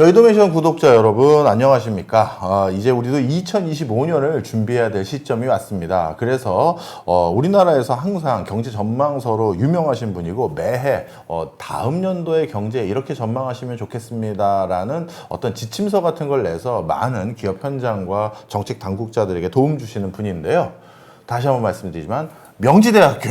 여의도매션 구독자 여러분 안녕하십니까. 이제 우리도 2025년을 준비해야 될 시점이 왔습니다. 그래서 우리나라에서 항상 경제 전망서로 유명하신 분이고 매해 다음 연도의 경제 이렇게 전망하시면 좋겠습니다라는 어떤 지침서 같은 걸 내서 많은 기업 현장과 정책 당국자들에게 도움 주시는 분인데요. 다시 한번 말씀드리지만 명지대학교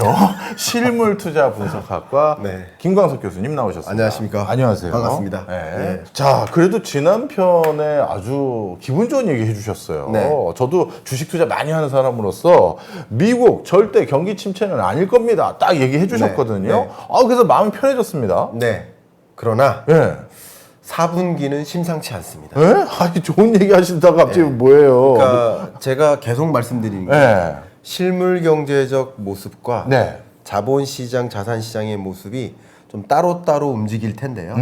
실물투자분석학과 네. 김광석 교수님 나오셨습니다. 안녕하십니까. 안녕하세요. 반갑습니다. 네. 네. 자, 그래도 지난 편에 아주 기분 좋은 얘기 해주셨어요. 네. 저도 주식 투자 많이 하는 사람으로서 미국 절대 경기 침체는 아닐 겁니다. 딱 얘기해 주셨거든요. 네. 네. 그래서 마음이 편해졌습니다. 네. 그러나 예. 4분기는 심상치 않습니다. 예? 아니, 좋은 얘기 하시다가 갑자기 뭐예요? 그러니까 제가 계속 말씀드리는 게 예. 실물 경제적 모습과 네. 자본시장, 자산시장의 모습이 좀 따로따로 움직일 텐데요.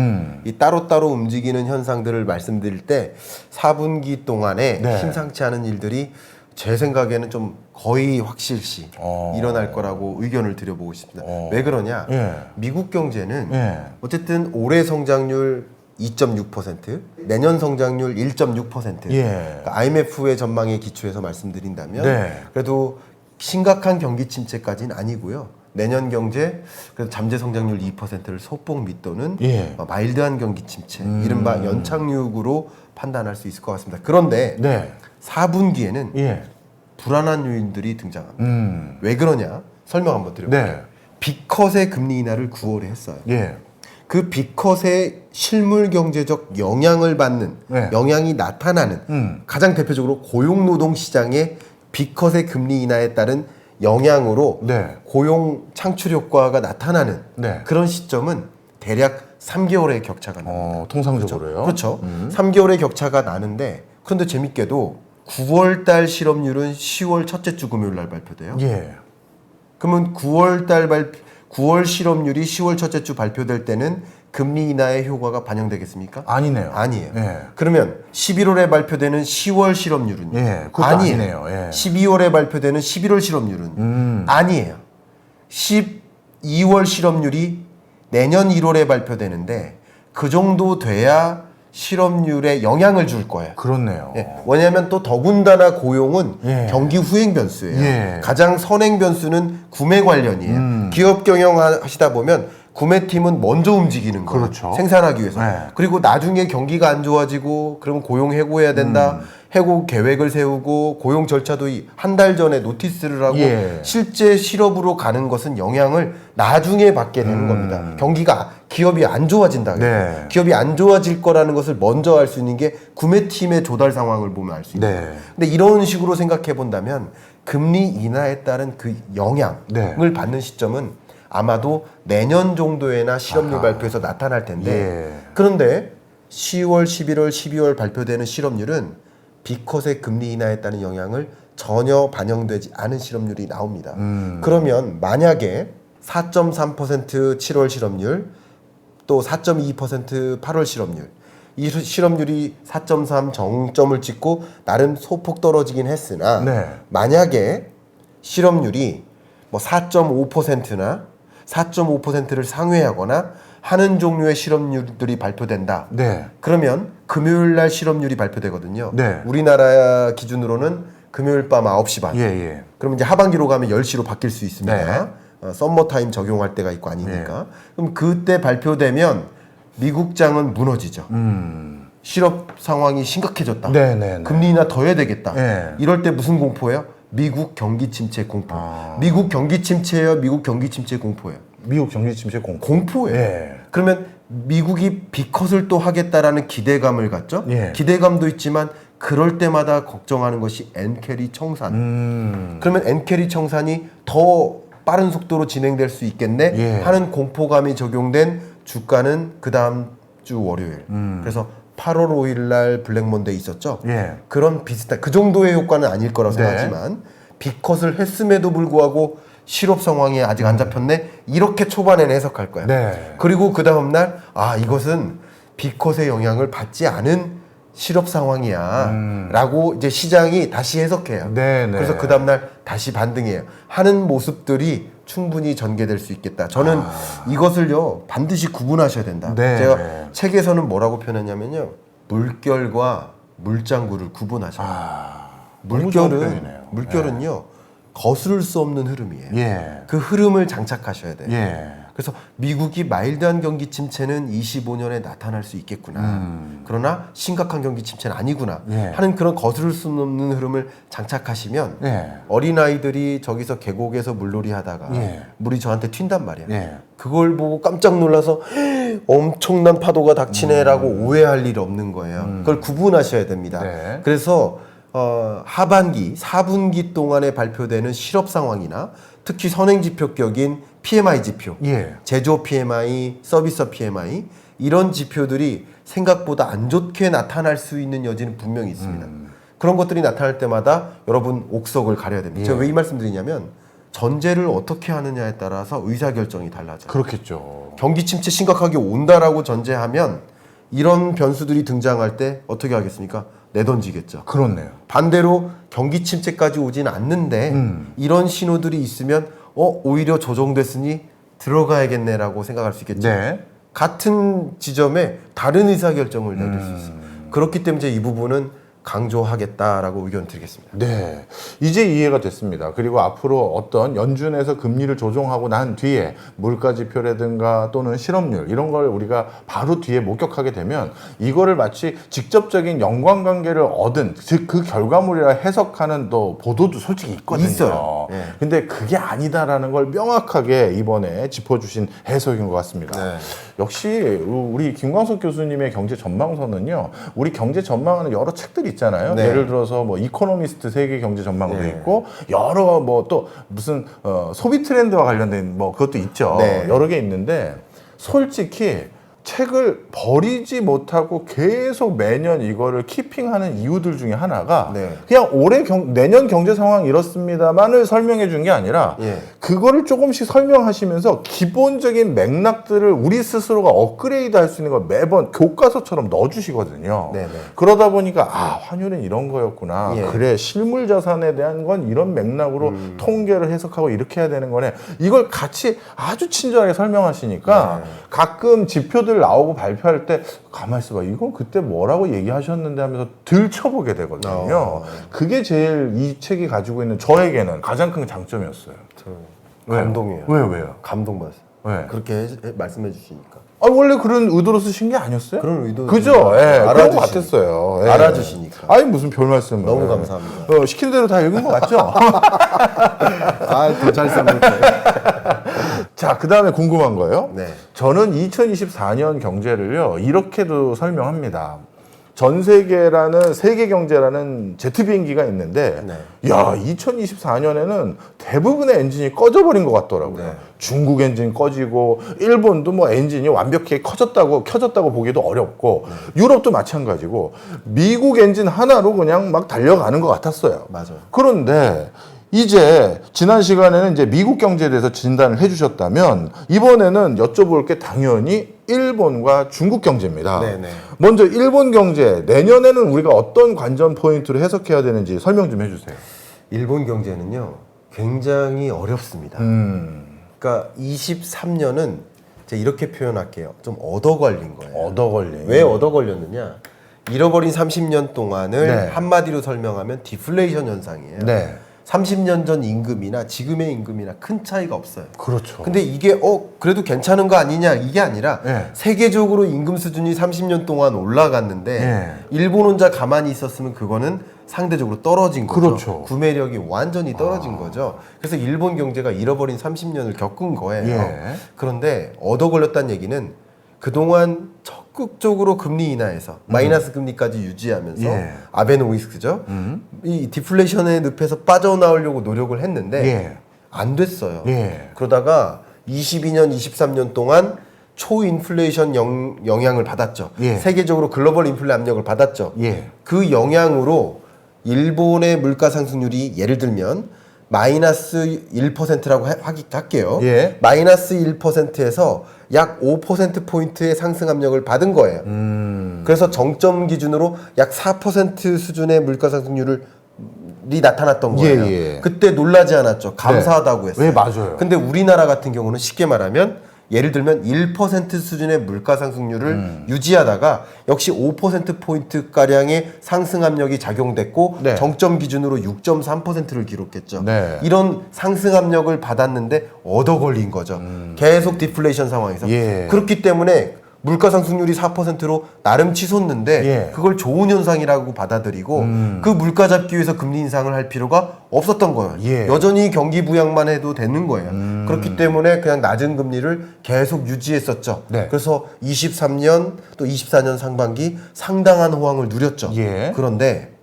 이 따로따로 움직이는 현상들을 말씀드릴 때 4분기 동안에 네. 심상치 않은 일들이 제 생각에는 좀 거의 확실시 일어날 거라고 의견을 드려보고 싶습니다. 왜 그러냐? 예. 미국 경제는 예. 어쨌든 올해 성장률 2.6%, 내년 성장률 1.6%. 예. 그러니까 IMF의 전망에 기초해서 말씀드린다면 네. 그래도 심각한 경기 침체까지는 아니고요. 내년 경제 그래도 잠재 성장률 2%를 소폭 밑도는 예. 마일드한 경기 침체, 이른바 연착륙으로 판단할 수 있을 것 같습니다. 그런데 네. 4분기에는 예. 불안한 요인들이 등장합니다. 왜 그러냐? 설명 한번 드려볼게요. 네. 빅컷의 금리 인하를 9월에 했어요. 예. 그 빅컷의 실물 경제적 영향을 받는, 네. 영향이 나타나는 가장 대표적으로 고용노동 시장의 빅컷의 금리 인하에 따른 영향으로 네. 고용 창출 효과가 나타나는 네. 그런 시점은 대략 3개월의 격차가 납니다. 통상적으로요. 그렇죠. 3개월의 격차가 나는데 그런데 재밌게도 9월 달 실업률은 10월 첫째 주 금요일 날 발표돼요. 예. 그러면 9월 실업률이 10월 첫째 주 발표될 때는 금리 인하의 효과가 반영되겠습니까? 아니네요. 아니에요. 예. 그러면 11월에 발표되는 10월 실업률은요? 예, 그것도 아니네요. 예. 12월에 발표되는 11월 실업률은 아니에요. 12월 실업률이 내년 1월에 발표되는데 그 정도 돼야 실업률에 영향을 줄 거예요. 그렇네요. 예, 왜냐하면 또 더군다나 고용은 예. 경기 후행 변수예요. 예. 가장 선행 변수는 구매 관련이에요. 기업 경영하시다 보면 구매팀은 먼저 움직이는 거예요. 그렇죠. 생산하기 위해서. 네. 그리고 나중에 경기가 안 좋아지고 그러면 고용 해고해야 된다. 해고 계획을 세우고 고용 절차도 한 달 전에 노티스를 하고 예. 실제 실업으로 가는 것은 영향을 나중에 받게 되는 겁니다. 경기가 기업이 안 좋아진다. 네. 기업이 안 좋아질 거라는 것을 먼저 알 수 있는 게 구매팀의 조달 상황을 보면 알 수 있는 거예요. 네. 근데 이런 식으로 생각해 본다면 금리 인하에 따른 그 영향을 네. 받는 시점은 아마도 내년 정도에나 실업률 발표에서 나타날 텐데 예. 그런데 10월, 11월, 12월 발표되는 실업률은 빅컷의 금리 인하에 따른 영향을 전혀 반영되지 않은 실업률이 나옵니다. 그러면 만약에 4.3% 7월 실업률 또 4.2% 8월 실업률 이 실업률이 4.3 정점을 찍고 나름 소폭 떨어지긴 했으나 네. 만약에 실업률이 뭐 4.5%나 4.5%를 상회하거나 하는 종류의 실업률들이 발표된다. 네. 그러면 금요일 날 실업률이 발표되거든요. 네. 우리나라 기준으로는 금요일 밤 9시 반. 예, 예. 그럼 이제 하반기로 가면 10시로 바뀔 수 있습니다. 네. 썸머타임 적용할 때가 있고 아니니까. 그럼 그때 발표되면 미국장은 무너지죠. 실업 상황이 심각해졌다. 네, 네, 네. 금리 인하 더 해야 되겠다. 네. 이럴 때 무슨 공포예요? 미국 경기 침체 공포. 미국 경기 침체예요. 미국 경기 침체 공포예요. 미국 경기 침체 공포. 공포예요. 예. 그러면 미국이 빅컷을 또 하겠다라는 기대감을 갖죠. 예. 기대감도 있지만 그럴 때마다 걱정하는 것이 엔캐리 청산. 그러면 엔캐리 청산이 더 빠른 속도로 진행될 수 있겠네 예. 하는 공포감이 적용된 주가는 그 다음 주 월요일. 그래서 8월 5일 날 블랙몬데이 있었죠. 예. 그런 비슷한 그 정도의 효과는 아닐 거라고 네. 생각하지만 빅컷을 했음에도 불구하고 실업 상황이 아직 안 잡혔네 이렇게 초반에는 해석할 거야. 네. 그리고 그 다음 날 이것은 빅컷의 영향을 받지 않은 실업 상황이야 라고 이제 시장이 다시 해석해요. 네, 네. 그래서 그 다음 날 다시 반등해요. 하는 모습들이 충분히 전개될 수 있겠다. 저는 이것을요 반드시 구분하셔야 된다. 네, 제가 네. 책에서는 뭐라고 표현했냐면요 물결과 물장구를 구분하셔야 돼요. 너무 좋은 표현이네요. 물결은요 거스를 수 없는 흐름이에요. 예. 그 흐름을 장착하셔야 돼요. 예. 그래서 미국이 마일드한 경기 침체는 25년에 나타날 수 있겠구나. 그러나 심각한 경기 침체는 아니구나 예. 하는 그런 거스를 수 없는 흐름을 장착하시면 예. 어린아이들이 저기서 계곡에서 물놀이 하다가 예. 물이 저한테 튄단 말이야. 예. 그걸 보고 깜짝 놀라서 엄청난 파도가 닥치네라고 오해할 일 없는 거예요. 그걸 구분하셔야 됩니다. 네. 그래서 하반기 4분기 동안에 발표되는 실업 상황이나 특히 선행지표격인 PMI 지표, 예. 제조 PMI, 서비스 PMI 이런 지표들이 생각보다 안 좋게 나타날 수 있는 여지는 분명히 있습니다. 그런 것들이 나타날 때마다 여러분 옥석을 가려야 됩니다. 제가 왜 이 말씀 드리냐면 전제를 어떻게 하느냐에 따라서 의사결정이 달라져요. 그렇겠죠. 경기 침체 심각하게 온다라고 전제하면 이런 변수들이 등장할 때 어떻게 하겠습니까? 내던지겠죠. 그렇네요. 반대로 경기 침체까지 오진 않는데 이런 신호들이 있으면 오히려 조정됐으니 들어가야겠네라고 생각할 수 있겠죠. 네. 같은 지점에 다른 의사결정을 내릴 수 있어요. 그렇기 때문에 이제 이 부분은 강조하겠다라고 의견 드리겠습니다. 네, 이제 이해가 됐습니다. 그리고 앞으로 어떤 연준에서 금리를 조정하고 난 뒤에 물가지표라든가 또는 실업률 이런 걸 우리가 바로 뒤에 목격하게 되면 이거를 마치 직접적인 연관관계를 얻은 즉 그 결과물이라 해석하는 또 보도도 솔직히 있거든요. 있어요. 네. 근데 그게 아니다라는 걸 명확하게 이번에 짚어주신 해석인 것 같습니다. 네. 역시 우리 김광석 교수님의 경제 전망서는요, 우리 경제 전망하는 여러 책들이 있잖아요. 네. 예를 들어서 뭐 이코노미스트 세계 경제 전망도 네. 있고 여러 뭐 또 무슨 소비 트렌드와 관련된 뭐 그것도 있죠. 네. 여러 개 있는데 솔직히 책을 버리지 못하고 계속 매년 이거를 키핑하는 이유들 중에 하나가 네. 그냥 내년 경제 상황 이렇습니다만을 설명해 준 게 아니라 예. 그거를 조금씩 설명하시면서 기본적인 맥락들을 우리 스스로가 업그레이드 할 수 있는 걸 매번 교과서처럼 넣어주시거든요. 네네. 그러다 보니까 환율은 이런 거였구나. 예. 그래, 실물 자산에 대한 건 이런 맥락으로 통계를 해석하고 이렇게 해야 되는 거네. 이걸 같이 아주 친절하게 설명하시니까 가끔 지표들 나오고 발표할 때 가만히 있어봐. 이건 그때 뭐라고 얘기하셨는데 하면서 들춰보게 되거든요. 그게 제일 이 책이 가지고 있는 저에게는 가장 큰 장점이었어요. 왜요? 감동이에요. 왜요? 감동받았어요. 왜? 그렇게 말씀해 주시니까. 원래 그런 의도로 쓰신 게 아니었어요? 그런 의도. 그죠? 예, 그런 것 알아주시니까. 같았어요. 예. 알아주시니까. 아니, 무슨 별 말씀을. 너무 감사합니다. 시킨 대로 다 읽은 것 같죠? 더 잘 써볼 거예요. 자, 그 다음에 궁금한 거예요. 네. 저는 2024년 경제를요, 이렇게도 설명합니다. 전 세계라는 세계 경제라는 제트 비행기가 있는데, 네. 야, 2024년에는 대부분의 엔진이 꺼져버린 것 같더라고요. 네. 중국 엔진 꺼지고, 일본도 뭐 엔진이 완벽히 켜졌다고 보기도 어렵고, 유럽도 마찬가지고, 미국 엔진 하나로 그냥 막 달려가는 것 같았어요. 맞아요. 그런데 이제 지난 시간에는 이제 미국 경제에 대해서 진단을 해주셨다면 이번에는 여쭤볼 게 당연히 일본과 중국 경제입니다. 네네. 먼저 일본 경제 내년에는 우리가 어떤 관전 포인트로 해석해야 되는지 설명 좀 해주세요. 일본 경제는요 굉장히 어렵습니다. 그러니까 23년은 제가 이렇게 표현할게요. 좀 얻어 걸린 거예요. 얻어 걸린. 왜 얻어 걸렸느냐? 잃어버린 30년 동안을 네. 한마디로 설명하면 디플레이션 현상이에요. 네. 30년 전 임금이나 지금의 임금이나 큰 차이가 없어요. 그렇죠. 근데 이게 그래도 괜찮은 거 아니냐 이게 아니라 네. 세계적으로 임금 수준이 30년 동안 올라갔는데 네. 일본 혼자 가만히 있었으면 그거는 상대적으로 떨어진 거죠. 그렇죠. 구매력이 완전히 떨어진 거죠. 그래서 일본 경제가 잃어버린 30년을 겪은 거예요. 예. 그런데 얻어 걸렸다는 얘기는 그동안 적극적으로 금리 인하해서 마이너스 금리까지 유지하면서 예. 아베노미스크죠. 이 디플레이션의 늪에서 빠져나오려고 노력을 했는데 예. 안 됐어요. 예. 그러다가 22년, 23년 동안 초인플레이션 영향을 받았죠. 예. 세계적으로 글로벌 인플레 압력을 받았죠. 예. 그 영향으로 일본의 물가 상승률이 예를 들면 마이너스 1%라고 할게요. 예. 마이너스 1%에서 약 5%포인트의 상승 압력을 받은 거예요. 그래서 정점 기준으로 약 4% 수준의 물가 상승률이 나타났던 거예요. 예. 그때 놀라지 않았죠. 감사하다고 했어요. 네, 맞아요. 근데 우리나라 같은 경우는 쉽게 말하면 예를 들면 1% 수준의 물가 상승률을 유지하다가 역시 5%포인트 가량의 상승 압력이 작용됐고 네. 정점 기준으로 6.3%를 기록했죠. 네. 이런 상승 압력을 받았는데 얻어 걸린 거죠. 계속 디플레이션 상황에서. 예. 그렇기 때문에 물가 상승률이 4%로 나름 치솟는데 예. 그걸 좋은 현상이라고 받아들이고 그 물가 잡기 위해서 금리 인상을 할 필요가 없었던 거예요. 예. 여전히 경기 부양만 해도 되는 거예요. 그렇기 때문에 그냥 낮은 금리를 계속 유지했었죠. 네. 그래서 23년 또 24년 상반기 상당한 호황을 누렸죠. 예. 그런데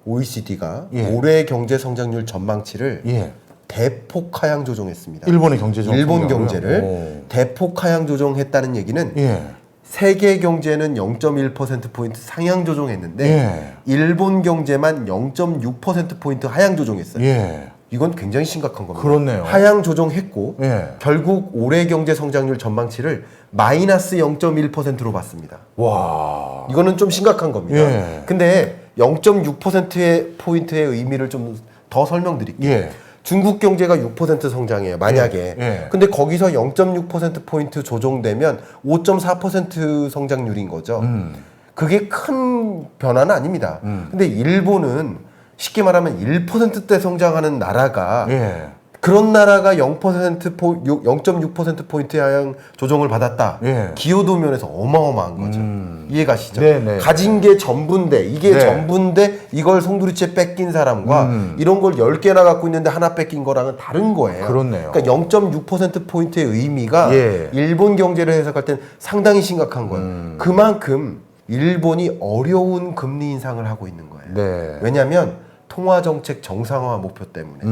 OECD가 예. 올해 경제 성장률 전망치를 예. 대폭 하향 조정했습니다. 일본의 경제적 일본 성장으로요? 경제를 오. 대폭 하향 조정했다는 얘기는 예. 세계 경제는 0.1%포인트 상향 조정했는데 예. 일본 경제만 0.6%포인트 하향 조정했어요. 예. 이건 굉장히 심각한 겁니다. 그렇네요. 하향 조정했고 예. 결국 올해 경제 성장률 전망치를 마이너스 0.1%로 봤습니다. 와. 이거는 좀 심각한 겁니다. 예. 근데 0.6%의 포인트의 의미를 좀 더 설명드릴게요. 예. 중국 경제가 6% 성장해요. 만약에. 예. 근데 거기서 0.6% 포인트 조정되면 5.4% 성장률인 거죠. 그게 큰 변화는 아닙니다. 근데 일본은 쉽게 말하면 1%대 성장하는 나라가 예. 그런 나라가 0.6% 포인트의 하향 조정을 받았다. 예. 기여도 면에서 어마어마한 거죠. 이해가시죠? 네네. 가진 게 전부인데 이게 네. 전부인데 이걸 송두리째 뺏긴 사람과 이런 걸 10개나 갖고 있는데 하나 뺏긴 거랑은 다른 거예요. 그렇네요. 그러니까 0.6% 포인트의 의미가 예. 일본 경제를 해석할 땐 상당히 심각한 거예요. 그만큼 일본이 어려운 금리 인상을 하고 있는 거예요. 네. 왜냐하면 통화정책 정상화 목표 때문에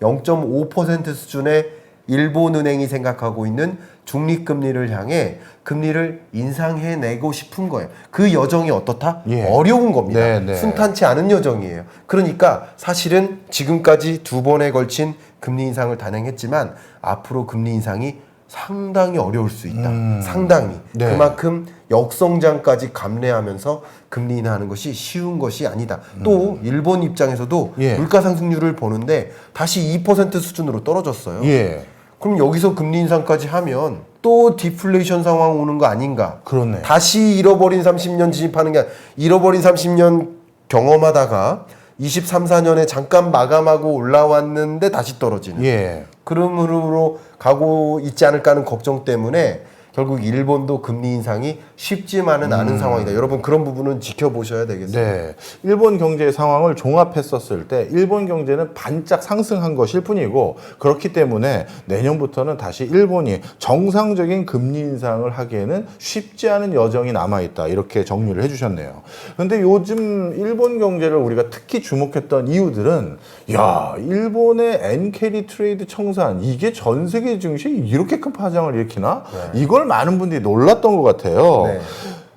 0.5% 수준의 일본은행이 생각하고 있는 중립금리를 향해 금리를 인상해내고 싶은 거예요. 그 여정이 어떻다? 예. 어려운 겁니다. 네, 네. 순탄치 않은 여정이에요. 그러니까 사실은 지금까지 2번에 걸친 금리 인상을 단행했지만 앞으로 금리 인상이 상당히 어려울 수 있다. 상당히. 네. 그만큼 역성장까지 감내하면서 금리 인하하는 것이 쉬운 것이 아니다. 또 일본 입장에서도 예. 물가 상승률을 보는데 다시 2% 수준으로 떨어졌어요. 예. 그럼 여기서 금리 인상까지 하면 또 디플레이션 상황 오는 거 아닌가? 그렇네. 다시 잃어버린 30년 진입하는 게 아니라 잃어버린 30년 경험하다가 23, 4년에 잠깐 마감하고 올라왔는데 다시 떨어지는 예. 그런 흐름으로 가고 있지 않을까 하는 걱정 때문에 결국 일본도 금리 인상이 쉽지만은 않은 상황이다. 여러분 그런 부분은 지켜보셔야 되겠습니다. 네. 일본 경제 상황을 종합했었을 때 일본 경제는 반짝 상승한 것일 뿐이고 그렇기 때문에 내년부터는 다시 일본이 정상적인 금리 인상을 하기에는 쉽지 않은 여정이 남아있다. 이렇게 정리를 해주셨네요. 근데 요즘 일본 경제를 우리가 특히 주목했던 이유들은 야, 일본의 엔캐리 트레이드 청산 이게 전 세계 증시에 이렇게 큰 파장을 일으키나? 이걸 많은 분들이 놀랐던 것 같아요. 네.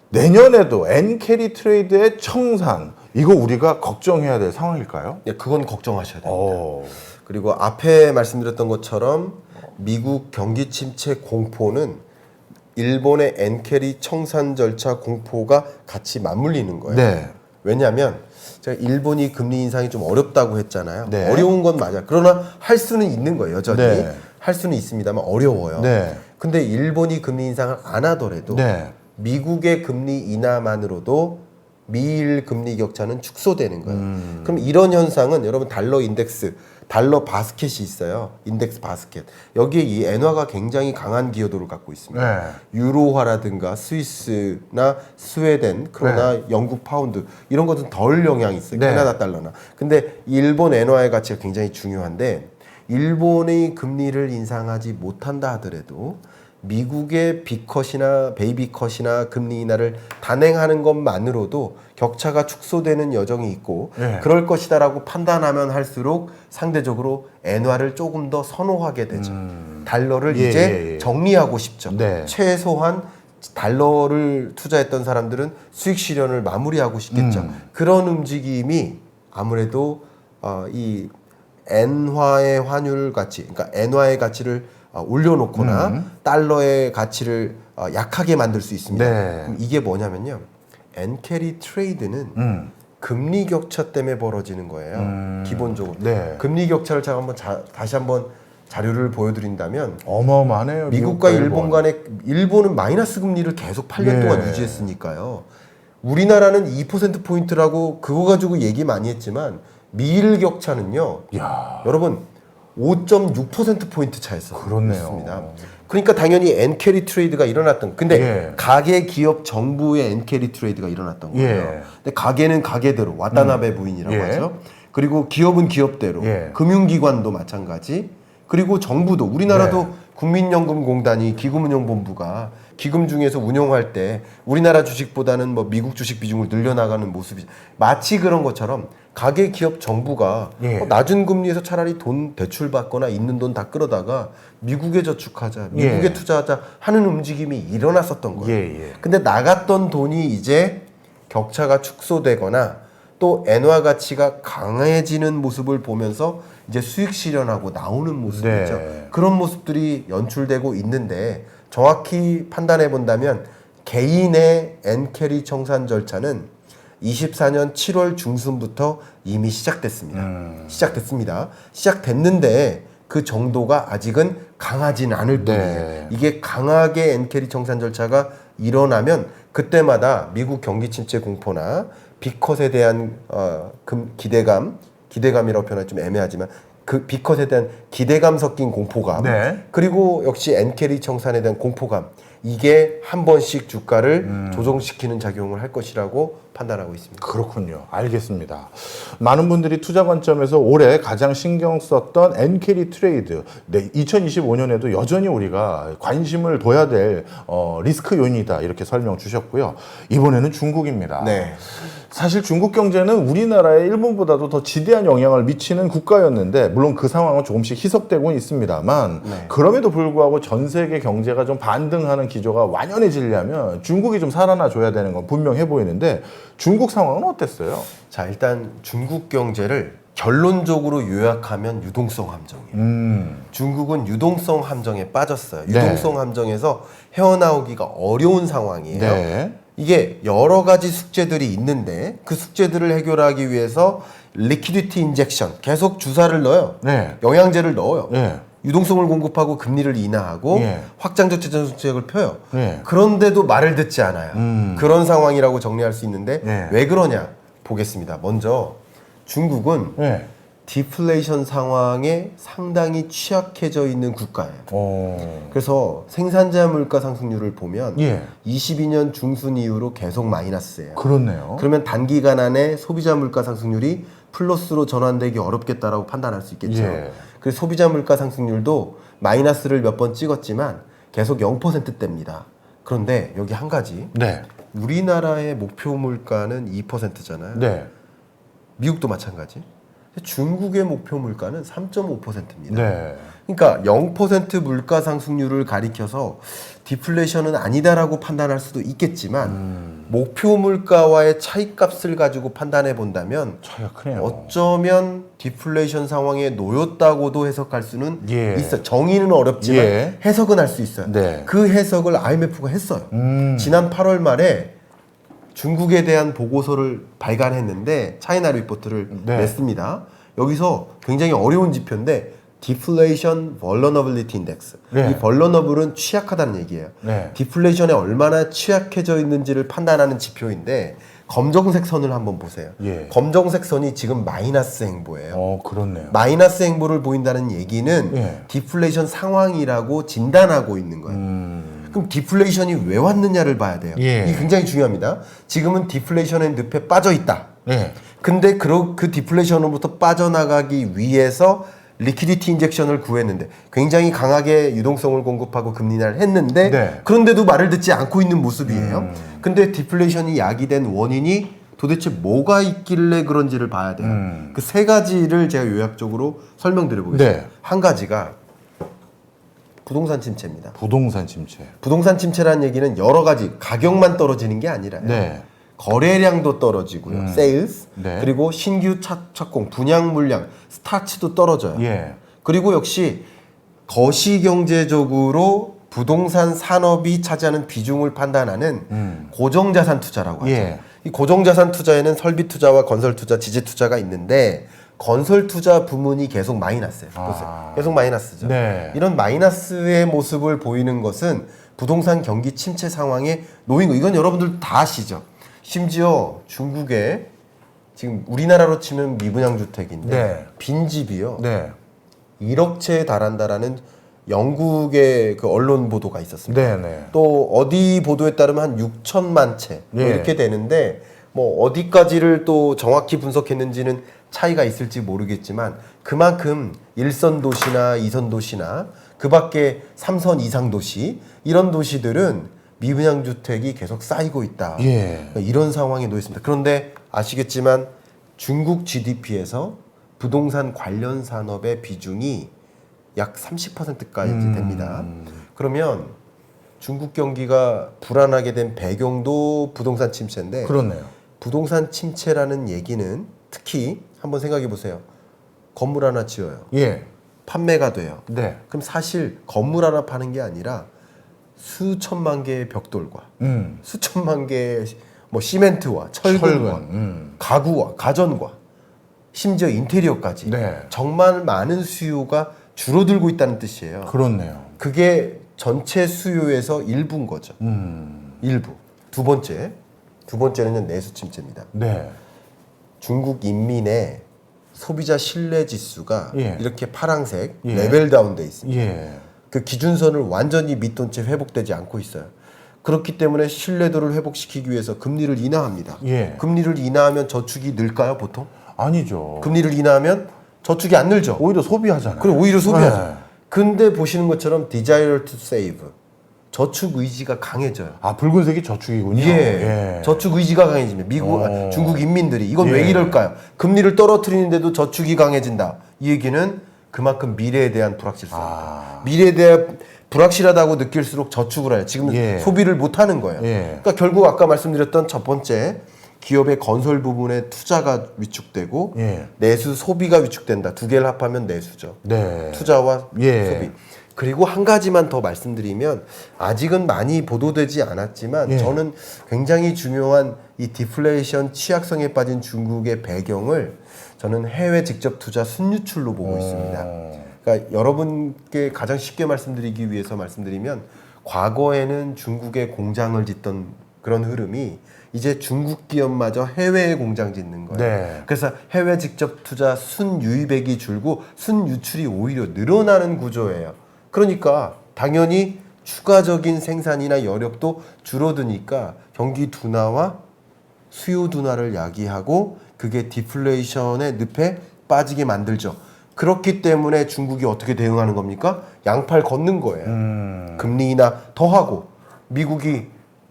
내년에도 엔캐리 트레이드의 청산 이거 우리가 걱정해야 될 상황일까요? 네, 그건 걱정하셔야 됩니다. 오. 그리고 앞에 말씀드렸던 것처럼 미국 경기 침체 공포는 일본의 엔캐리 청산 절차 공포가 같이 맞물리는 거예요. 네. 왜냐하면 제가 일본이 금리 인상이 좀 어렵다고 했잖아요. 네. 어려운 건 맞아. 그러나 할 수는 있는 거예요. 여전히 네. 할 수는 있습니다만 어려워요. 네. 근데 일본이 금리 인상을 안 하더라도 네. 미국의 금리 인하만으로도 미일 금리 격차는 축소되는 거예요. 그럼 이런 현상은 여러분 달러 인덱스, 달러 바스켓이 있어요. 인덱스 바스켓. 여기에 이 엔화가 굉장히 강한 기여도를 갖고 있습니다. 네. 유로화라든가 스위스나 스웨덴, 그러나 영국 파운드 이런 것은 덜 영향이 있어요. 네. 캐나다 달러나. 근데 일본 엔화의 가치가 굉장히 중요한데 일본의 금리를 인상하지 못한다 하더라도 미국의 B컷이나 베이비컷이나 금리 인하를 단행하는 것만으로도 격차가 축소되는 여정이 있고 네. 그럴 것이다라고 판단하면 할수록 상대적으로 엔화를 조금 더 선호하게 되죠. 달러를 예, 이제 예, 예. 정리하고 싶죠. 네. 최소한 달러를 투자했던 사람들은 수익 실현을 마무리하고 싶겠죠. 그런 움직임이 아무래도 이 엔화의 환율 가치, 그러니까 엔화의 가치를 올려놓거나 달러의 가치를 약하게 만들 수 있습니다. 네. 그럼 이게 뭐냐면요, 엔캐리 트레이드는 금리 격차 때문에 벌어지는 거예요. 기본적으로. 네. 금리 격차를 제가 다시 한번 자료를 보여드린다면 어마어마하네요. 미국과 일본 간의 일본은 마이너스 금리를 계속 8년 예. 동안 유지했으니까요. 우리나라는 2% 포인트라고 그거 가지고 얘기 많이 했지만 미일 격차는요. 야, 여러분 5.6% 포인트 차였어요. 그렇네요. 그러니까 당연히 엔캐리 트레이드가 일어났던. 근데 예. 가계 기업 정부의 엔캐리 트레이드가 일어났던 거예요. 예. 근데 가계는 가계대로 와타나베 부인이라고 예. 하죠. 그리고 기업은 기업대로, 예. 금융기관도 마찬가지. 그리고 정부도 우리나라도 네. 국민연금공단이 기금운용본부가 기금 중에서 운용할 때 우리나라 주식보다는 뭐 미국 주식 비중을 늘려나가는 모습이 마치 그런 것처럼 가계 기업 정부가 예. 낮은 금리에서 차라리 돈 대출 받거나 있는 돈 다 끌어다가 미국에 저축하자, 미국에 예. 투자하자 하는 움직임이 일어났었던 거예요. 예, 예. 근데 나갔던 돈이 이제 격차가 축소되거나 또 엔화 가치가 강해지는 모습을 보면서 이제 수익 실현하고 나오는 모습이죠. 네. 그런 모습들이 연출되고 있는데 정확히 판단해 본다면 개인의 엔캐리 청산 절차는 24년 7월 중순부터 이미 시작됐습니다. 시작됐는데 그 정도가 아직은 강하진 않을 뿐이에요. 네. 이게 강하게 엔캐리 청산 절차가 일어나면 그때마다 미국 경기 침체 공포나 빅컷에 대한 기대감이라고 표현하기 좀 애매하지만 그 빅컷에 대한 기대감 섞인 공포감, 네. 그리고 역시 엔캐리 청산에 대한 공포감, 이게 한 번씩 주가를 조정시키는 작용을 할 것이라고 판단하고 있습니다. 그렇군요. 알겠습니다. 많은 분들이 투자 관점에서 올해 가장 신경 썼던 엔캐리 트레이드. 네, 2025년에도 여전히 우리가 관심을 둬야 될 리스크 요인이다. 이렇게 설명 주셨고요. 이번에는 중국입니다. 네. 사실 중국 경제는 우리나라의 일본보다도 더 지대한 영향을 미치는 국가였는데 물론 그 상황은 조금씩 희석되고 있습니다만 네. 그럼에도 불구하고 전 세계 경제가 좀 반등하는 기조가 완연해지려면 중국이 좀 살아나 줘야 되는 건 분명해 보이는데 중국 상황은 어땠어요? 자, 일단 중국 경제를 결론적으로 요약하면 유동성 함정이에요. 중국은 유동성 함정에 빠졌어요. 네. 유동성 함정에서 헤어나오기가 어려운 상황이에요. 네. 이게 여러 가지 숙제들이 있는데 그 숙제들을 해결하기 위해서 리퀴디티 인젝션, 계속 주사를 넣어요. 네. 영양제를 넣어요. 네. 유동성을 공급하고 금리를 인하하고 예. 확장적 재정 정책을 펴요. 예. 그런데도 말을 듣지 않아요. 그런 상황이라고 정리할 수 있는데 예. 왜 그러냐 보겠습니다. 먼저 중국은 네. 디플레이션 상황에 상당히 취약해져 있는 국가예요. 어. 그래서 생산자 물가 상승률을 보면 예. 22년 중순 이후로 계속 마이너스예요. 그렇네요. 그러면 단기간 안에 소비자 물가 상승률이 플러스로 전환되기 어렵겠다라고 판단할 수 있겠죠. 예. 그래서 소비자 물가 상승률도 마이너스를 몇 번 찍었지만 계속 0%대입니다. 그런데 여기 한 가지, 네. 우리나라의 목표 물가는 2%잖아요. 네. 미국도 마찬가지. 중국의 목표 물가는 3.5%입니다. 네. 그러니까 0% 물가 상승률을 가리켜서 디플레이션은 아니다라고 판단할 수도 있겠지만 목표 물가와의 차이값을 가지고 판단해 본다면 차이가 크네요. 어쩌면 디플레이션 상황에 놓였다고도 해석할 수는 예. 있어요. 정의는 어렵지만 예. 해석은 할 수 있어요. 네. 그 해석을 IMF가 했어요. 지난 8월 말에 중국에 대한 보고서를 발간했는데 차이나 리포트를 네. 냈습니다. 여기서 굉장히 어려운 지표인데 Deflation Vulnerability Index. 네. 이 vulnerable은 취약하다는 얘기예요. 네. 디플레이션에 얼마나 취약해져 있는지를 판단하는 지표인데 검정색 선을 한번 보세요. 예. 검정색 선이 지금 마이너스 행보예요. 그렇네요. 마이너스 행보를 보인다는 얘기는 예. 디플레이션 상황이라고 진단하고 있는 거예요. 그럼 디플레이션이 왜 왔느냐를 봐야 돼요. 예. 이게 굉장히 중요합니다. 지금은 디플레이션의 늪에 빠져 있다. 네. 근데 그 디플레이션으로부터 빠져나가기 위해서 리퀴디티 인젝션을 구했는데 굉장히 강하게 유동성을 공급하고 금리 인하를 했는데 네. 그런데도 말을 듣지 않고 있는 모습이에요. 근데 디플레이션이 야기된 원인이 도대체 뭐가 있길래 그런지를 봐야 돼요. 그 세 가지를 제가 요약적으로 설명드려 보겠습니다. 네. 한 가지가 부동산 침체입니다. 부동산 침체. 부동산 침체라는 얘기는 여러 가지 가격만 떨어지는 게 아니라요. 네. 거래량도 떨어지고요. 세일스. 네. 그리고 신규 착공, 분양 물량, 스타츠도 떨어져요. 예. 그리고 역시 거시경제적으로 부동산 산업이 차지하는 비중을 판단하는 고정자산 투자라고 하죠. 예. 이 고정자산 투자에는 설비 투자와 건설 투자, 지재 투자가 있는데 건설 투자 부문이 계속 마이너스예요. 보세요. 아. 계속 마이너스죠. 네. 이런 마이너스의 모습을 보이는 것은 부동산 경기 침체 상황에 놓인 거. 이건 여러분들 다 아시죠. 심지어 중국에 지금 우리나라로 치면 미분양 주택인데 네. 빈집이요. 네. 1억 채에 달한다라는 영국의 그 언론 보도가 있었습니다. 네. 네. 또 어디 보도에 따르면 한 6천만 채 뭐 예. 이렇게 되는데 뭐 어디까지를 또 정확히 분석했는지는 차이가 있을지 모르겠지만 그만큼 1선 도시나 2선 도시나 그 밖에 3선 이상 도시 이런 도시들은 미분양 주택이 계속 쌓이고 있다. 예. 이런 상황에 놓여 있습니다. 그런데 아시겠지만 중국 GDP에서 부동산 관련 산업의 비중이 약 30%까지 됩니다. 그러면 중국 경기가 불안하게 된 배경도 부동산 침체인데 그렇네요. 부동산 침체라는 얘기는 특히 한번 생각해 보세요. 건물 하나 지어요. 예. 판매가 돼요. 네. 그럼 사실 건물 하나 파는 게 아니라 수천만 개의 벽돌과 수천만 개의 뭐 시멘트와 철근과 가구와 가전과 심지어 인테리어까지 네. 정말 많은 수요가 줄어들고 있다는 뜻이에요. 그렇네요. 그게 전체 수요에서 일부인 거죠. 일부. 두 번째는 내수 침체입니다. 네. 중국 인민의 소비자 신뢰 지수가 예. 이렇게 파란색 예. 레벨 다운돼 있습니다. 예. 그 기준선을 완전히 밑돈 채 회복되지 않고 있어요. 그렇기 때문에 신뢰도를 회복시키기 위해서 금리를 인하합니다. 예. 금리를 인하하면 저축이 늘까요, 보통? 아니죠. 금리를 인하하면 저축이 안 늘죠. 오히려 소비하잖아요. 그럼 오히려 소비하죠. 네. 근데 보시는 것처럼 desire to save 저축 의지가 강해져요. 아, 붉은색이 저축이군요. 예. 저축 의지가 강해집니다. 중국 인민들이 이건 왜 예. 이럴까요? 금리를 떨어뜨리는데도 저축이 강해진다. 이 얘기는 그만큼 미래에 대한 불확실성. 미래에 대한 불확실하다고 느낄수록 저축을 해요. 지금 예. 소비를 못 하는 거예요. 예. 그러니까 결국 아까 말씀드렸던 첫 번째 기업의 건설 부분에 투자가 위축되고 예. 내수 소비가 위축된다. 두 개를 합하면 내수죠. 네. 투자와 예. 소비. 그리고 한 가지만 더 말씀드리면 아직은 많이 보도되지 않았지만 예. 저는 굉장히 중요한 이 디플레이션 취약성에 빠진 중국의 배경을 저는 해외 직접 투자 순유출로 보고 있습니다. 그러니까 여러분께 가장 쉽게 말씀드리기 위해서 말씀드리면 과거에는 중국에 공장을 짓던 그런 흐름이 이제 중국 기업마저 해외에 공장 짓는 거예요. 네. 그래서 해외 직접 투자 순유입액이 줄고 순유출이 오히려 늘어나는 구조예요. 그러니까 당연히 추가적인 생산이나 여력도 줄어드니까 경기 둔화와 수요 둔화를 야기하고 그게 디플레이션의 늪에 빠지게 만들죠. 그렇기 때문에 중국이 어떻게 대응하는 겁니까? 양팔 걷는 거예요. 금리 인하 더 하고 미국이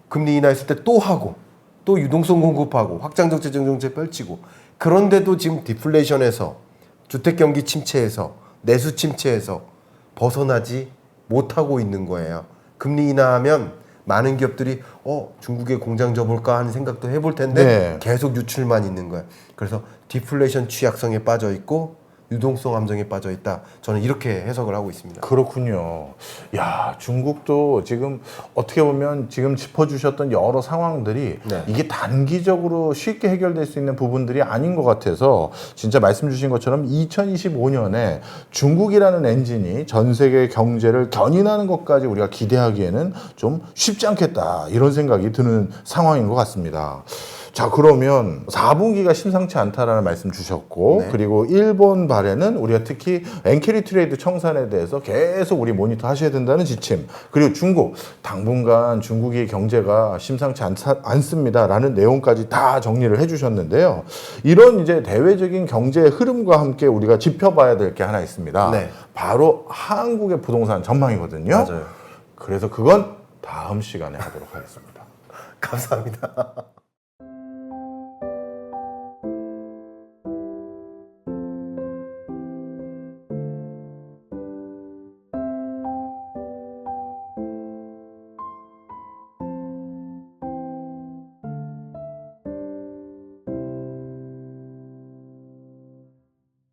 금리 인하했을 때 또 하고 또 유동성 공급하고 확장적 재정 정책 펼치고 그런데도 지금 디플레이션에서 주택 경기 침체에서 내수 침체에서 벗어나지 못하고 있는 거예요. 금리 인하하면 많은 기업들이 중국에 공장 줘볼까 하는 생각도 해볼 텐데 네. 계속 유출만 있는 거예요. 그래서 디플레이션 취약성에 빠져 있고 유동성 함정에 빠져 있다. 저는 이렇게 해석을 하고 있습니다. 그렇군요. 야, 중국도 지금 어떻게 보면 지금 짚어주셨던 여러 상황들이 네. 이게 단기적으로 쉽게 해결될 수 있는 부분들이 아닌 것 같아서 진짜 말씀 주신 것처럼 2025년에 중국이라는 엔진이 전 세계 경제를 견인하는 것까지 우리가 기대하기에는 좀 쉽지 않겠다. 이런 생각이 드는 상황인 것 같습니다. 자, 그러면 4분기가 심상치 않다라는 말씀 주셨고 네. 그리고 일본 발에는 우리가 특히 엔캐리 트레이드 청산에 대해서 계속 우리 모니터 하셔야 된다는 지침, 그리고 중국 당분간 중국의 경제가 심상치 않습니다라는 내용까지 다 정리를 해주셨는데요. 이런 이제 대외적인 경제의 흐름과 함께 우리가 짚어봐야 될 게 하나 있습니다. 네. 바로 한국의 부동산 전망이거든요. 맞아요. 그래서 그건 다음 시간에 하도록 하겠습니다. 감사합니다.